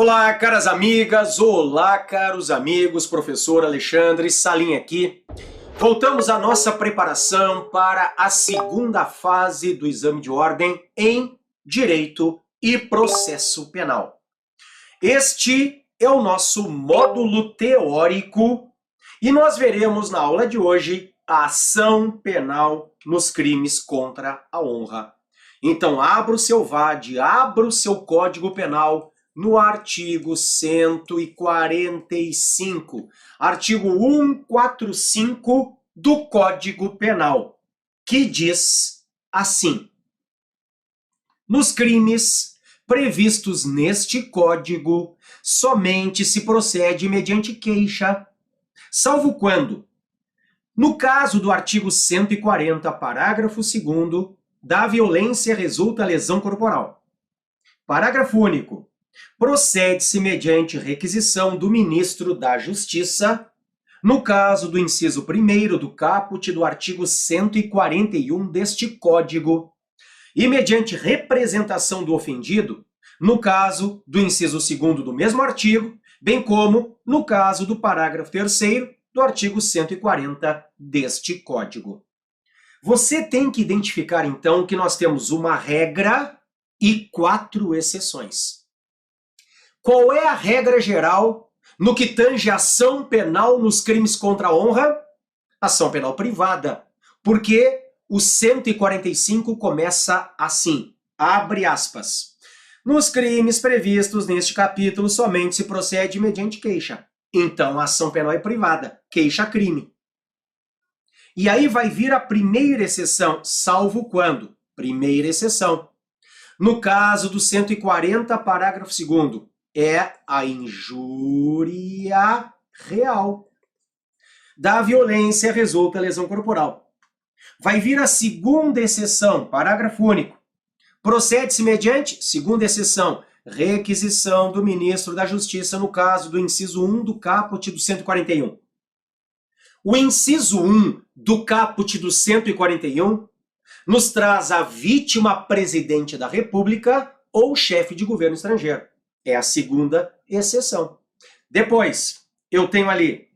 Olá, caras amigas, olá, caros amigos, professor Alexandre Salim aqui. Voltamos à nossa preparação para a segunda fase do exame de ordem em Direito e Processo Penal. Este é o nosso módulo teórico e nós veremos na aula de hoje a ação penal nos crimes contra a honra. Então, abra o seu VAD, abra o seu Código Penal, no artigo 145, artigo 145 do Código Penal, que diz assim: nos crimes previstos neste Código, somente se procede mediante queixa, salvo quando, no caso do artigo 140, parágrafo 2º, da violência resulta lesão corporal. Parágrafo único. Procede-se mediante requisição do ministro da Justiça, no caso do inciso 1º do caput do artigo 141 deste Código, e mediante representação do ofendido, no caso do inciso 2º do mesmo artigo, bem como no caso do parágrafo 3º do artigo 140 deste Código. Você tem que identificar, então, que nós temos uma regra e 4 exceções. Qual é a regra geral no que tange ação penal nos crimes contra a honra? Ação penal privada. Porque o 145 começa assim, abre aspas. Nos crimes previstos neste capítulo, somente se procede mediante queixa. Então, a ação penal é privada, queixa-crime. E aí vai vir a primeira exceção, salvo quando? Primeira exceção. No caso do 140, parágrafo 2º, é a injúria real. Da violência resulta lesão corporal. Vai vir a segunda exceção, parágrafo único. Procede-se mediante, segunda exceção, requisição do ministro da Justiça no caso do inciso 1 do caput do 141. O inciso 1 do caput do 141 nos traz a vítima presidente da República ou chefe de governo estrangeiro. É a segunda exceção. Depois, eu tenho ali,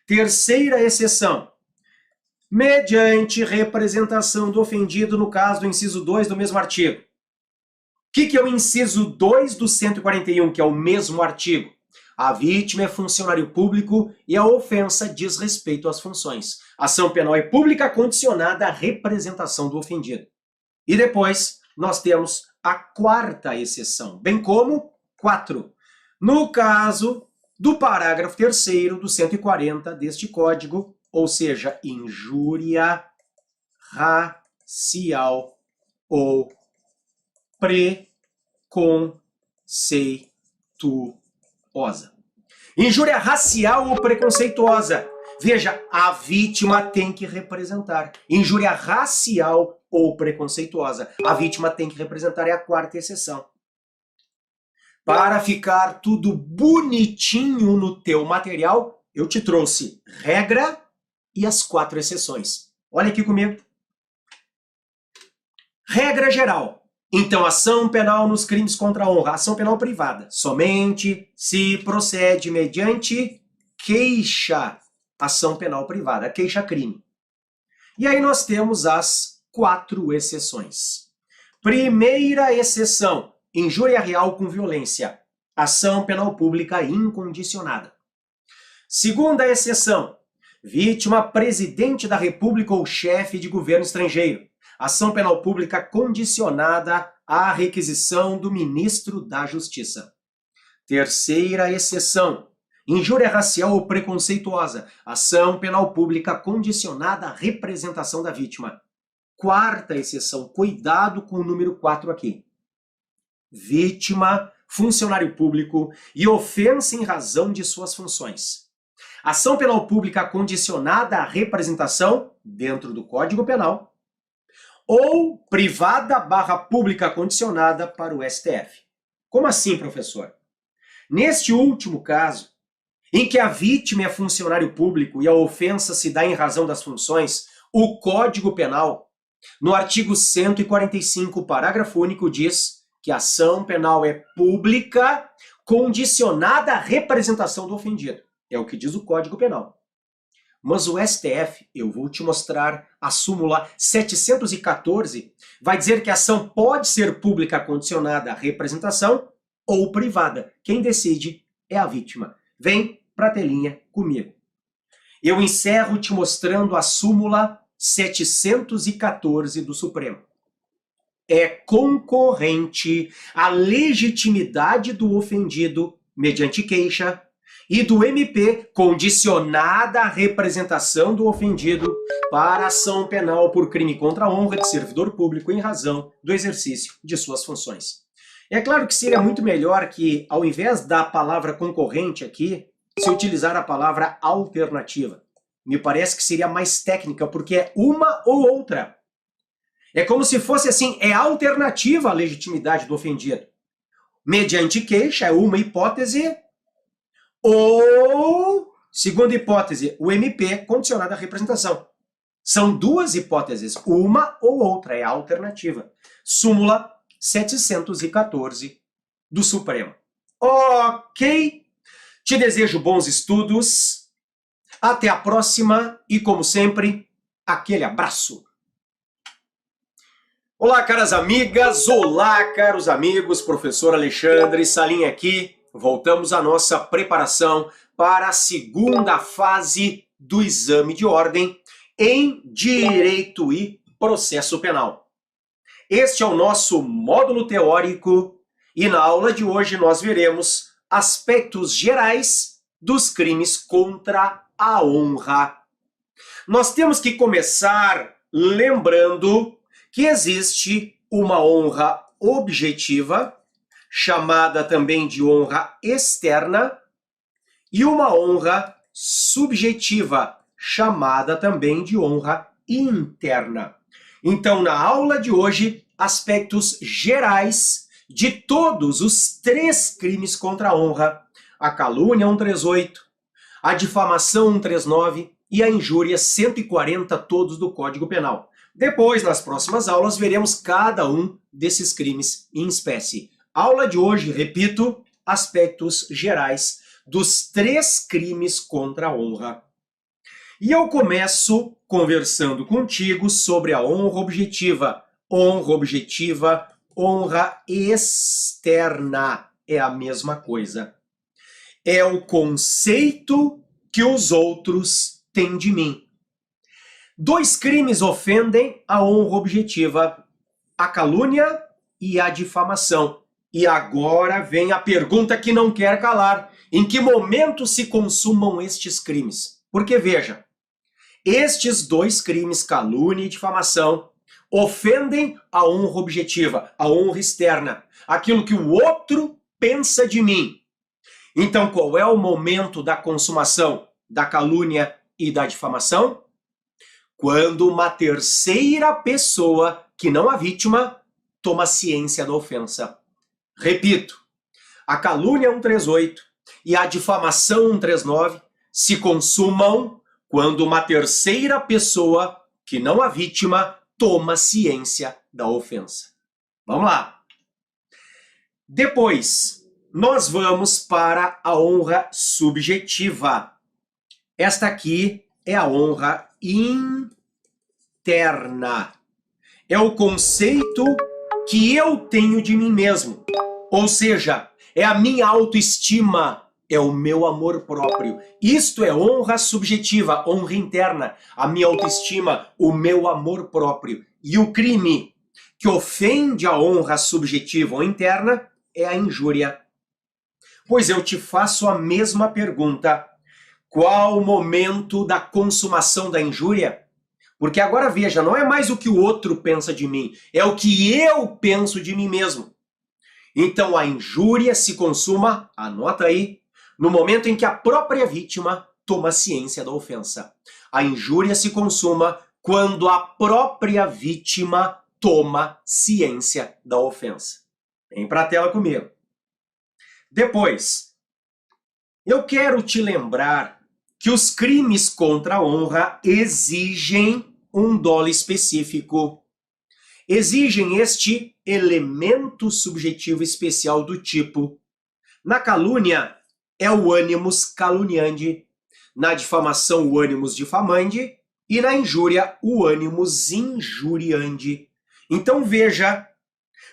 terceira exceção, mediante representação do ofendido no caso do inciso 2 do mesmo artigo. O que é o inciso 2 do 141, que é o mesmo artigo? A vítima é funcionário público e a ofensa diz respeito às funções. Ação penal é pública condicionada à representação do ofendido. E depois, nós temos a quarta exceção, bem como 4. No caso do parágrafo 3º do 140 deste Código, ou seja, injúria racial ou preconceituosa. Injúria racial ou preconceituosa. Veja, a vítima tem que representar. Injúria racial ou preconceituosa. A vítima tem que representar, é a quarta exceção. Para ficar tudo bonitinho no teu material, eu te trouxe regra e as 4 exceções. Olha aqui comigo. Regra geral. Então, ação penal nos crimes contra a honra, ação penal privada, somente se procede mediante queixa, ação penal privada, queixa-crime. E aí nós temos as 4 exceções. Primeira exceção, injúria real com violência, ação penal pública incondicionada. Segunda exceção, vítima presidente da República ou chefe de governo estrangeiro, ação penal pública condicionada à requisição do ministro da Justiça. Terceira exceção, injúria racial ou preconceituosa, ação penal pública condicionada à representação da vítima. Quarta exceção, cuidado com o número 4 aqui. Vítima, funcionário público e ofensa em razão de suas funções. Ação penal pública condicionada à representação dentro do Código Penal ou privada/pública condicionada para o STF. Como assim, professor? Neste último caso, em que a vítima é funcionário público e a ofensa se dá em razão das funções, o Código Penal, no artigo 145, parágrafo único, diz que a ação penal é pública condicionada à representação do ofendido. É o que diz o Código Penal. Mas o STF, eu vou te mostrar a súmula 714, vai dizer que a ação pode ser pública condicionada à representação ou privada. Quem decide é a vítima. Vem para a telinha comigo. Eu encerro te mostrando a súmula 714 do Supremo. É concorrente à legitimidade do ofendido mediante queixa e do MP condicionada à representação do ofendido para ação penal por crime contra a honra de servidor público em razão do exercício de suas funções. É claro que seria muito melhor que, ao invés da palavra concorrente aqui, se utilizar a palavra alternativa. Me parece que seria mais técnica, porque é uma ou outra. É como se fosse assim, é alternativa à legitimidade do ofendido. Mediante queixa é uma hipótese, ou, segunda hipótese, o MP condicionado à representação. São duas hipóteses, uma ou outra, é alternativa. Súmula 714 do Supremo. Ok, te desejo bons estudos, até a próxima e, como sempre, aquele abraço. Olá, caras amigas, olá, caros amigos, professor Alexandre Salim aqui. Voltamos à nossa preparação para a segunda fase do exame de ordem em Direito e Processo Penal. Este é o nosso módulo teórico e na aula de hoje nós veremos aspectos gerais dos crimes contra a honra. Nós temos que começar lembrando que existe uma honra objetiva, chamada também de honra externa, e uma honra subjetiva, chamada também de honra interna. Então, na aula de hoje, aspectos gerais de todos os 3 crimes contra a honra: a calúnia 138, a difamação 139 e a injúria 140, todos do Código Penal. Depois, nas próximas aulas, veremos cada um desses crimes em espécie. Aula de hoje, repito, aspectos gerais dos 3 crimes contra a honra. E eu começo conversando contigo sobre a honra objetiva. Honra objetiva, honra externa. É a mesma coisa. É o conceito que os outros têm de mim. 2 crimes ofendem a honra objetiva, a calúnia e a difamação. E agora vem a pergunta que não quer calar. Em que momento se consumam estes crimes? Porque veja, estes 2 crimes, calúnia e difamação, ofendem a honra objetiva, a honra externa, aquilo que o outro pensa de mim. Então, qual é o momento da consumação da calúnia e da difamação? Quando uma terceira pessoa, que não a vítima, toma ciência da ofensa. Repito, a calúnia 138 e a difamação 139 se consumam quando uma terceira pessoa, que não a vítima, toma ciência da ofensa. Vamos lá. Depois, nós vamos para a honra subjetiva. Esta aqui é a honra interna. É o conceito que eu tenho de mim mesmo. Ou seja, é a minha autoestima, é o meu amor próprio. Isto é honra subjetiva, honra interna, a minha autoestima, o meu amor próprio. E o crime que ofende a honra subjetiva ou interna é a injúria. Pois eu te faço a mesma pergunta. Qual o momento da consumação da injúria? Porque agora veja, não é mais o que o outro pensa de mim, é o que eu penso de mim mesmo. Então a injúria se consuma, anota aí, no momento em que a própria vítima toma ciência da ofensa. A injúria se consuma quando a própria vítima toma ciência da ofensa. Vem para a tela comigo. Depois, eu quero te lembrar que os crimes contra a honra exigem um dolo específico. Exigem este elemento subjetivo especial do tipo: Na calúnia é o animus caluniandi, na difamação o animus difamandi e na injúria o animus injuriandi. Então veja,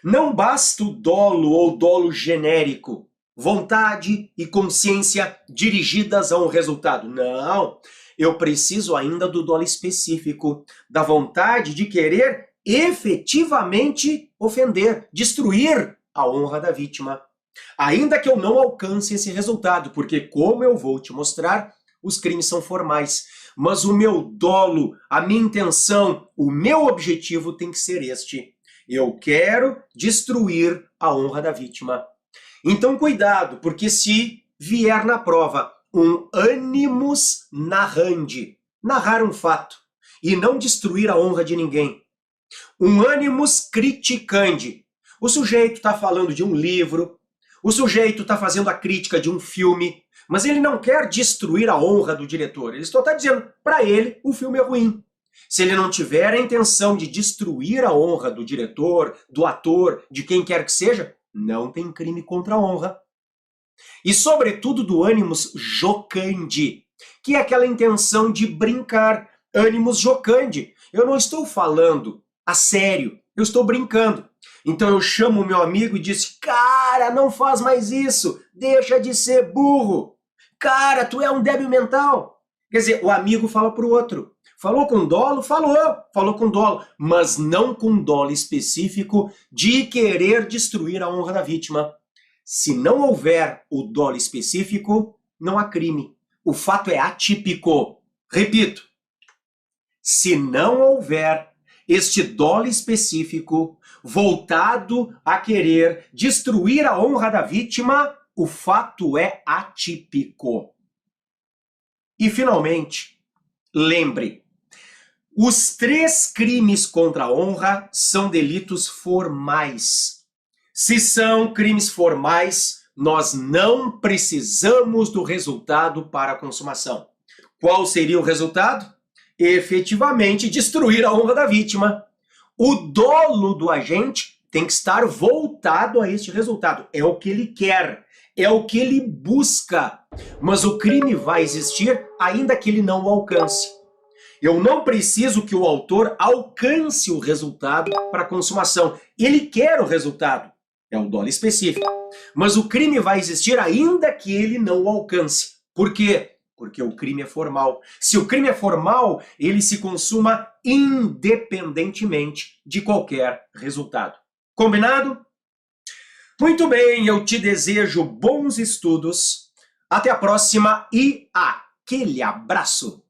não basta o dolo ou dolo genérico, vontade e consciência dirigidas a um resultado. Não, eu preciso ainda do dolo específico, da vontade de querer efetivamente ofender, destruir a honra da vítima. Ainda que eu não alcance esse resultado, porque, como eu vou te mostrar, os crimes são formais. Mas o meu dolo, a minha intenção, o meu objetivo tem que ser este. Eu quero destruir a honra da vítima. Então, cuidado, porque se vier na prova um animus narrandi, narrar um fato, e não destruir a honra de ninguém, um animus criticandi, o sujeito está falando de um livro, o sujeito está fazendo a crítica de um filme, mas ele não quer destruir a honra do diretor. Ele só está dizendo, para ele, o filme é ruim. Se ele não tiver a intenção de destruir a honra do diretor, do ator, de quem quer que seja, não tem crime contra a honra. E, sobretudo, do animus jocandi, que é aquela intenção de brincar. Animus jocandi. Eu não estou falando a sério, eu estou brincando. Então eu chamo o meu amigo e disse, cara, não faz mais isso, deixa de ser burro. Cara, tu é um débil mental. Quer dizer, o amigo fala para o outro. Falou com dolo? Falou com dolo, mas não com dolo específico de querer destruir a honra da vítima. Se não houver o dolo específico, não há crime. O fato é atípico. Repito, se não houver este dolo específico voltado a querer destruir a honra da vítima, o fato é atípico. E, finalmente, lembre, os 3 crimes contra a honra são delitos formais. Se são crimes formais, nós não precisamos do resultado para a consumação. Qual seria o resultado? Efetivamente destruir a honra da vítima. O dolo do agente tem que estar voltado a este resultado. É o que ele quer, é o que ele busca. Mas o crime vai existir ainda que ele não o alcance. Eu não preciso que o autor alcance o resultado para a consumação. Ele quer o resultado. É o dolo específico. Mas o crime vai existir ainda que ele não o alcance. Por quê? Porque o crime é formal. Se o crime é formal, ele se consuma independentemente de qualquer resultado. Combinado? Muito bem, eu te desejo bons estudos. Até a próxima e aquele abraço!